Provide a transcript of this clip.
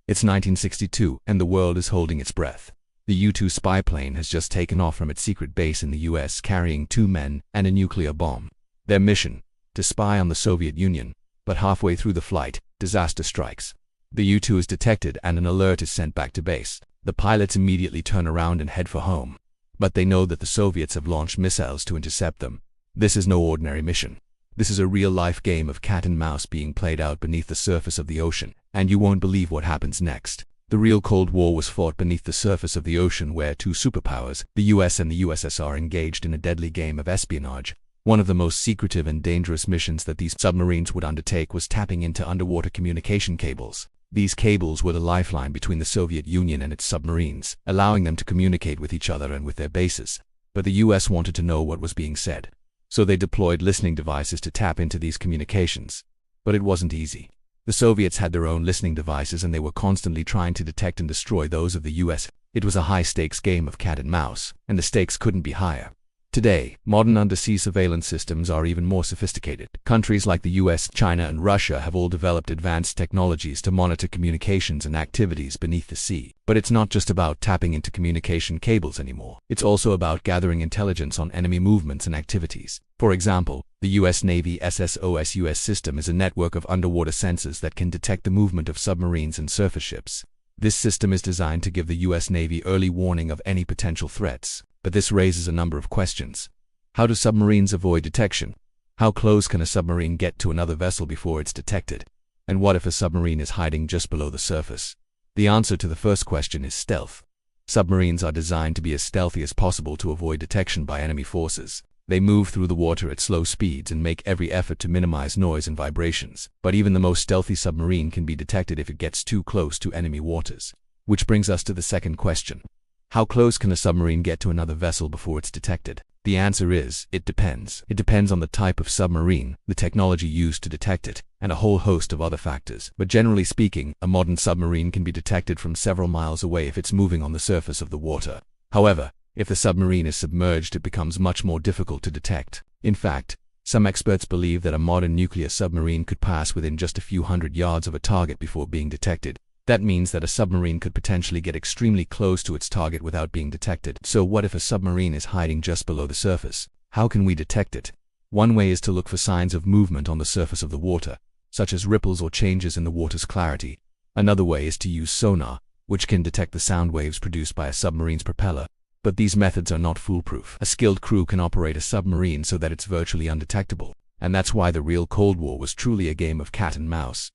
It's 1962, and the world is holding its breath. The U-2 spy plane has just taken off from its secret base in the US carrying 2 men and a nuclear bomb. Their mission? To spy on the Soviet Union. But halfway through the flight, disaster strikes. The U-2 is detected and an alert is sent back to base. The pilots immediately turn around and head for home. But they know that the Soviets have launched missiles to intercept them. This is no ordinary mission. This is a real-life game of cat and mouse being played out beneath the surface of the ocean, and you won't believe what happens next. The real Cold War was fought beneath the surface of the ocean where 2 superpowers, the US and the USSR, engaged in a deadly game of espionage. One of the most secretive and dangerous missions that these submarines would undertake was tapping into underwater communication cables. These cables were the lifeline between the Soviet Union and its submarines, allowing them to communicate with each other and with their bases. But the US wanted to know what was being said. So they deployed listening devices to tap into these communications. But it wasn't easy. The Soviets had their own listening devices and they were constantly trying to detect and destroy those of the US. It was a high-stakes game of cat and mouse, and the stakes couldn't be higher. Today, modern undersea surveillance systems are even more sophisticated. Countries like the US, China, and Russia have all developed advanced technologies to monitor communications and activities beneath the sea. But it's not just about tapping into communication cables anymore. It's also about gathering intelligence on enemy movements and activities. For example, the US Navy SSOS-US system is a network of underwater sensors that can detect the movement of submarines and surface ships. This system is designed to give the US Navy early warning of any potential threats. But this raises a number of questions. How do submarines avoid detection? How close can a submarine get to another vessel before it's detected? And what if a submarine is hiding just below the surface? The answer to the first question is stealth. Submarines are designed to be as stealthy as possible to avoid detection by enemy forces. They move through the water at slow speeds and make every effort to minimize noise and vibrations. But even the most stealthy submarine can be detected if it gets too close to enemy waters. Which brings us to the second question. How close can a submarine get to another vessel before it's detected? The answer is, it depends. It depends on the type of submarine, the technology used to detect it, and a whole host of other factors. But generally speaking, a modern submarine can be detected from several miles away if it's moving on the surface of the water. However, if the submarine is submerged, it becomes much more difficult to detect. In fact, some experts believe that a modern nuclear submarine could pass within just a few hundred yards of a target before being detected. That means that a submarine could potentially get extremely close to its target without being detected. So what if a submarine is hiding just below the surface? How can we detect it? One way is to look for signs of movement on the surface of the water, such as ripples or changes in the water's clarity. Another way is to use sonar, which can detect the sound waves produced by a submarine's propeller. But these methods are not foolproof. A skilled crew can operate a submarine so that it's virtually undetectable. And that's why the real Cold War was truly a game of cat and mouse.